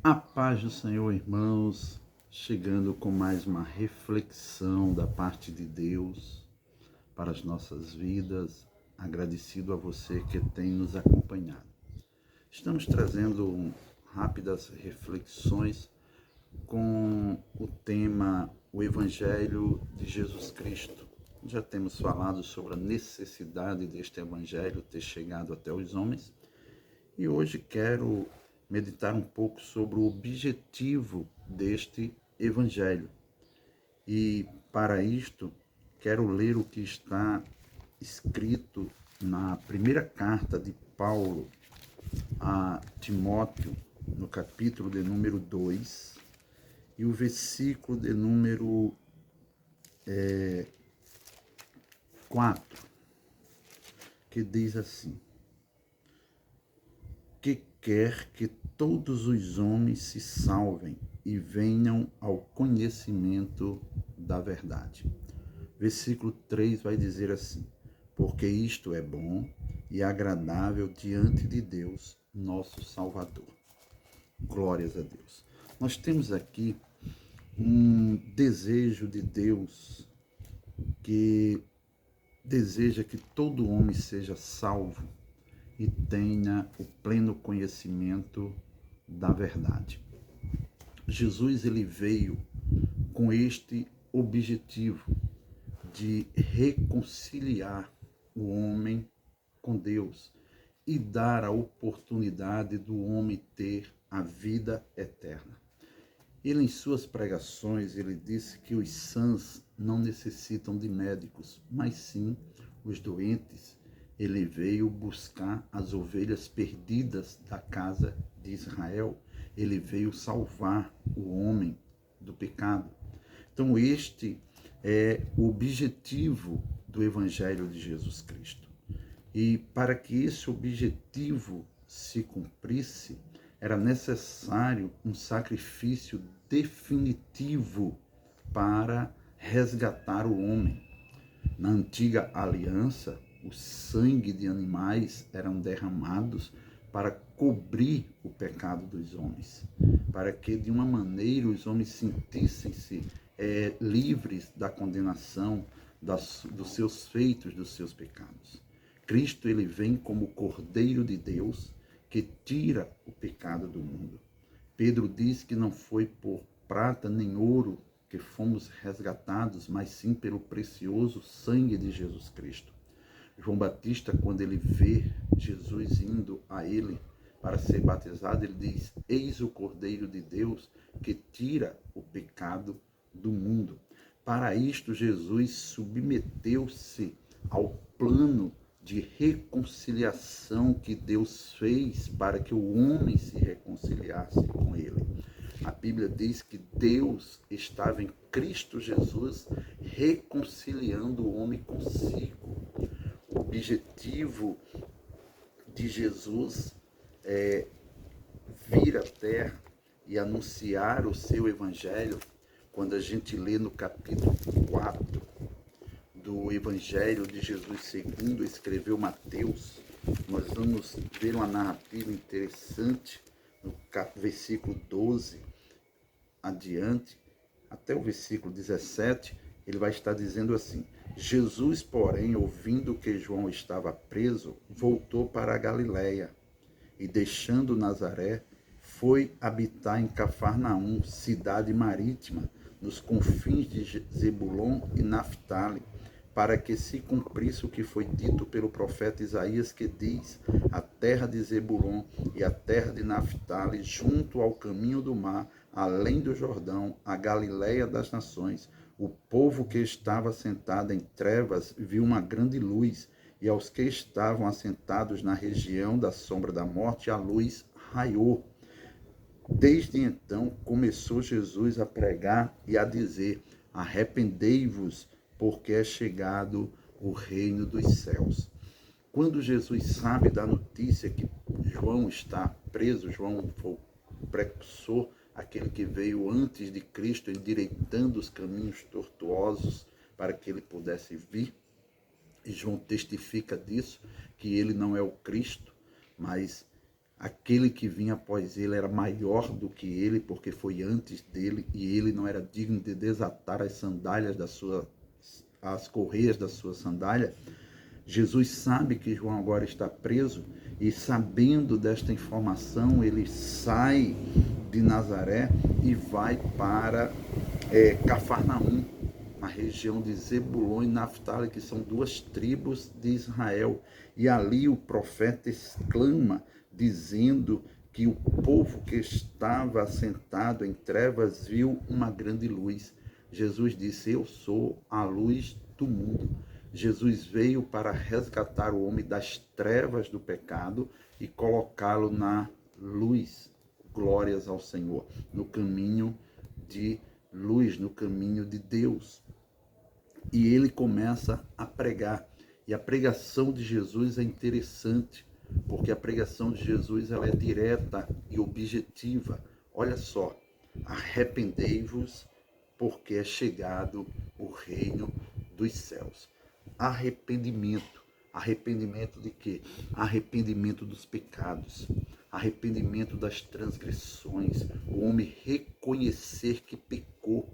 A paz do Senhor, irmãos, chegando com mais uma reflexão da parte de Deus para as nossas vidas, agradecido a você que tem nos acompanhado. Estamos trazendo rápidas reflexões com o tema O Evangelho de Jesus Cristo. Já temos falado sobre a necessidade deste Evangelho ter chegado até os homens e hoje quero meditar um pouco sobre o objetivo deste Evangelho. E para isto, quero ler o que está escrito na primeira carta de Paulo a Timóteo, no capítulo de número 2, e o versículo de número 4, que diz assim: que quer que todos os homens se salvem e venham ao conhecimento da verdade. Versículo 3 vai dizer assim: porque isto é bom e agradável diante de Deus, nosso Salvador. Glórias a Deus. Nós temos aqui um desejo de Deus que deseja que todo homem seja salvo e tenha o pleno conhecimento da verdade. Jesus ele veio com este objetivo de reconciliar o homem com Deus e dar a oportunidade do homem ter a vida eterna. Ele, em suas pregações, ele disse que os sãs não necessitam de médicos, mas sim os doentes. Ele veio buscar as ovelhas perdidas da casa de Israel. Ele veio salvar o homem do pecado. Então, este é o objetivo do Evangelho de Jesus Cristo. E para que esse objetivo se cumprisse, era necessário um sacrifício definitivo para resgatar o homem. Na antiga aliança, o sangue de animais eram derramados para cobrir o pecado dos homens, para que de uma maneira os homens sentissem-se livres da condenação dos seus feitos, dos seus pecados. Cristo ele vem como o Cordeiro de Deus que tira o pecado do mundo. Pedro diz que não foi por prata nem ouro que fomos resgatados, mas sim pelo precioso sangue de Jesus Cristo. João Batista, quando ele vê Jesus indo a ele para ser batizado, ele diz: eis o Cordeiro de Deus que tira o pecado do mundo. Para isto, Jesus submeteu-se ao plano de reconciliação que Deus fez para que o homem se reconciliasse com ele. A Bíblia diz que Deus estava em Cristo Jesus reconciliando o homem consigo. O objetivo de Jesus é vir à terra e anunciar o seu evangelho. Quando a gente lê no capítulo 4 do Evangelho de Jesus segundo escreveu Mateus, nós vamos ver uma narrativa interessante no versículo 12 adiante, até o versículo 17, ele vai estar dizendo assim: Jesus, porém, ouvindo que João estava preso, voltou para a Galiléia e, deixando Nazaré, foi habitar em Cafarnaum, cidade marítima, nos confins de Zebulon e Naftali, para que se cumprisse o que foi dito pelo profeta Isaías, que diz: a terra de Zebulon e a terra de Naftali, junto ao caminho do mar, além do Jordão, a Galiléia das nações. O povo que estava sentado em trevas viu uma grande luz, e aos que estavam assentados na região da sombra da morte, a luz raiou. Desde então começou Jesus a pregar e a dizer: arrependei-vos, porque é chegado o reino dos céus. Quando Jesus sabe da notícia que João está preso, João foi o precursor, aquele que veio antes de Cristo, endireitando os caminhos tortuosos para que ele pudesse vir, e João testifica disso, que ele não é o Cristo, mas aquele que vinha após ele era maior do que ele, porque foi antes dele, e ele não era digno de desatar as sandálias as correias da sua sandália. Jesus sabe que João agora está preso, e sabendo desta informação, ele sai de Nazaré e vai para Cafarnaum, na região de Zebulon e Naftali, que são duas tribos de Israel. E ali o profeta exclama, dizendo que o povo que estava assentado em trevas viu uma grande luz. Jesus disse: eu sou a luz do mundo. Jesus veio para resgatar o homem das trevas do pecado e colocá-lo na luz. Glórias ao Senhor, no caminho de luz, no caminho de Deus. E ele começa a pregar. E a pregação de Jesus é interessante, porque a pregação de Jesus ela é direta e objetiva. Olha só: arrependei-vos, porque é chegado o reino dos céus. Arrependimento. Arrependimento de quê? Arrependimento dos pecados, arrependimento das transgressões, o homem reconhecer que pecou.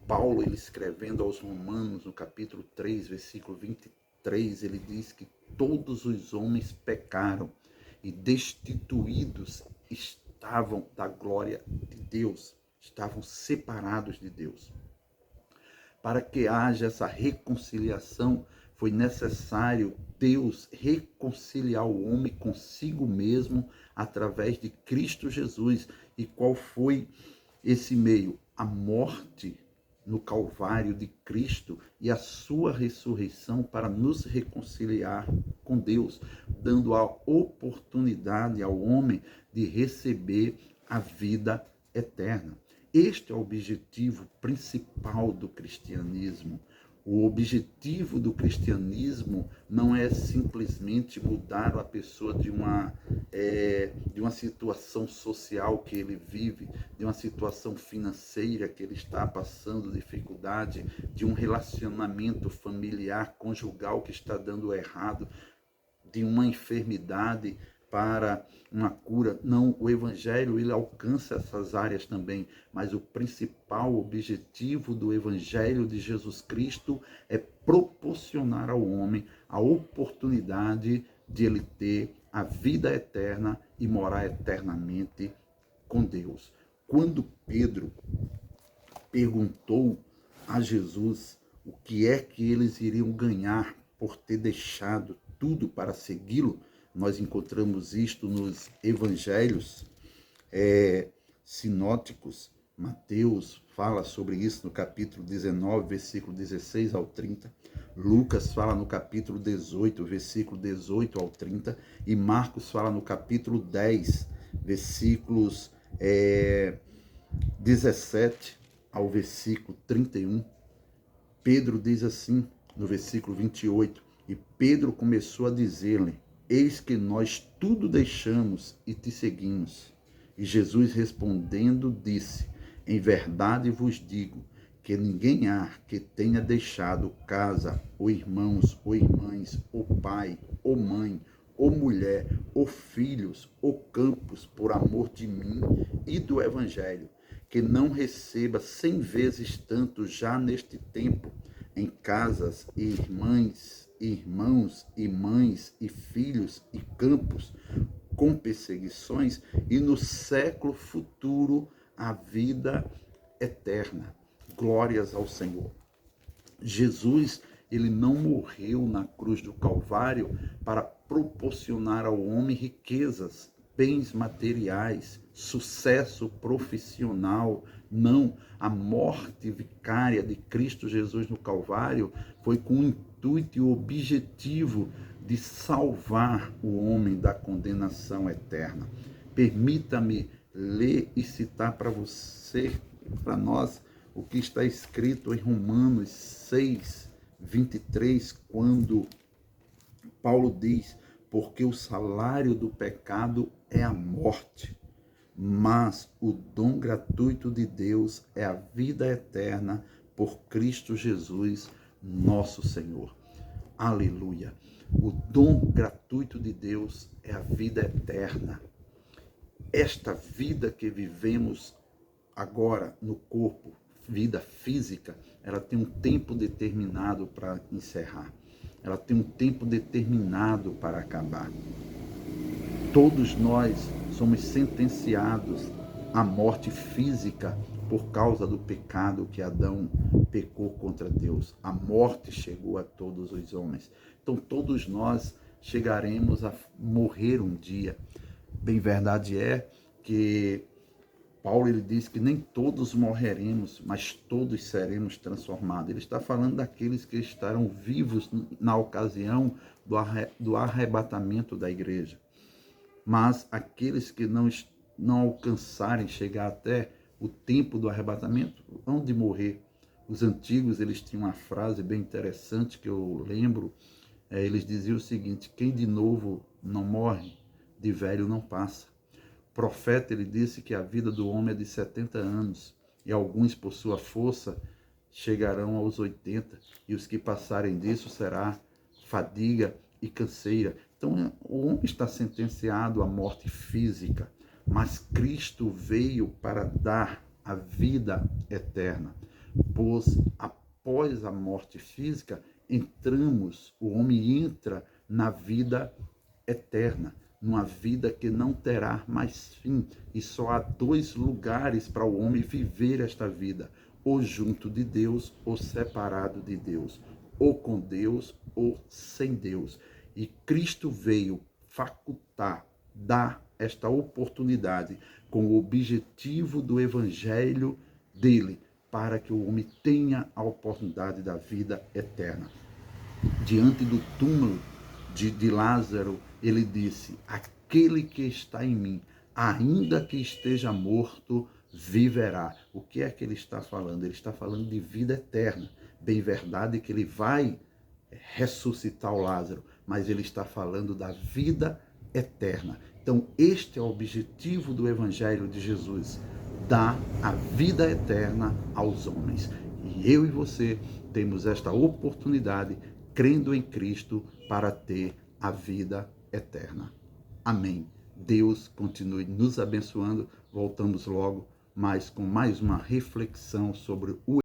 Paulo, ele escrevendo aos Romanos, no capítulo 3, versículo 23, ele diz que todos os homens pecaram e destituídos estavam da glória de Deus, estavam separados de Deus. Para que haja essa reconciliação, foi necessário Deus reconciliar o homem consigo mesmo através de Cristo Jesus. E qual foi esse meio? A morte no Calvário de Cristo e a sua ressurreição para nos reconciliar com Deus, dando a oportunidade ao homem de receber a vida eterna. Este é o objetivo principal do cristianismo. O objetivo do cristianismo não é simplesmente mudar a pessoa de uma situação social que ele vive, de uma situação financeira que ele está passando dificuldade, de um relacionamento familiar, conjugal que está dando errado, de uma enfermidade para uma cura. Não, o evangelho ele alcança essas áreas também, mas o principal objetivo do evangelho de Jesus Cristo é proporcionar ao homem a oportunidade de ele ter a vida eterna e morar eternamente com Deus. Quando Pedro perguntou a Jesus o que é que eles iriam ganhar por ter deixado tudo para segui-lo, nós encontramos isto nos evangelhos sinóticos. Mateus fala sobre isso no capítulo 19, versículo 16 ao 30. Lucas fala no capítulo 18, versículo 18 ao 30. E Marcos fala no capítulo 10, versículos 17 ao versículo 31. Pedro diz assim, no versículo 28, e Pedro começou a dizer-lhe: eis que nós tudo deixamos e te seguimos. E Jesus respondendo disse: em verdade vos digo que ninguém há que tenha deixado casa, ou irmãos, ou irmãs, ou pai, ou mãe, ou mulher, ou filhos, ou campos, por amor de mim e do evangelho, que não receba 100 vezes tanto já neste tempo, em casas e irmãos e mães e filhos e campos, com perseguições, e no século futuro a vida eterna. Glórias ao Senhor. Jesus, ele não morreu na cruz do Calvário para proporcionar ao homem riquezas, bens materiais, sucesso profissional. Não, a morte vicária de Cristo Jesus no Calvário foi com o intuito e o objetivo de salvar o homem da condenação eterna. Permita-me ler e citar para você, para nós, o que está escrito em Romanos 6, 23, quando Paulo diz: porque o salário do pecado é a morte, mas o dom gratuito de Deus é a vida eterna por Cristo Jesus, nosso Senhor. Aleluia! O dom gratuito de Deus é a vida eterna. esta vida que vivemos agora no corpo, vida física, ela tem um tempo determinado para encerrar. Ela tem um tempo determinado para acabar. Todos nós somos sentenciados à morte física por causa do pecado que Adão pecou contra Deus. A morte chegou a todos os homens. Então todos nós chegaremos a morrer um dia. Bem, verdade é que Paulo ele diz que nem todos morreremos, mas todos seremos transformados. Ele está falando daqueles que estarão vivos na ocasião do arrebatamento da igreja. Mas aqueles que não alcançarem chegar até o tempo do arrebatamento vão de morrer. Os antigos eles tinham uma frase bem interessante que eu lembro. Eles diziam o seguinte: quem de novo não morre, de velho não passa. O profeta ele disse que a vida do homem é de 70 anos e alguns por sua força chegarão aos 80 e os que passarem disso será fadiga e canseira. Então o homem está sentenciado à morte física, mas Cristo veio para dar a vida eterna, pois após a morte física o homem entra na vida eterna, numa vida que não terá mais fim. E só há dois lugares para o homem viver esta vida: ou junto de Deus, ou separado de Deus, ou com Deus, ou sem Deus. E Cristo veio facultar, dar esta oportunidade com o objetivo do evangelho dele, para que o homem tenha a oportunidade da vida eterna. Diante do túmulo de Lázaro, ele disse: aquele que está em mim, ainda que esteja morto, viverá. O que é que ele está falando? Ele está falando de vida eterna. Bem verdade que ele vai ressuscitar o Lázaro, mas ele está falando da vida eterna. Então, este é o objetivo do Evangelho de Jesus: dar a vida eterna aos homens. E eu e você temos esta oportunidade, crendo em Cristo, para ter a vida eterna. Amém. Deus continue nos abençoando. Voltamos logo, mas com mais uma reflexão sobre o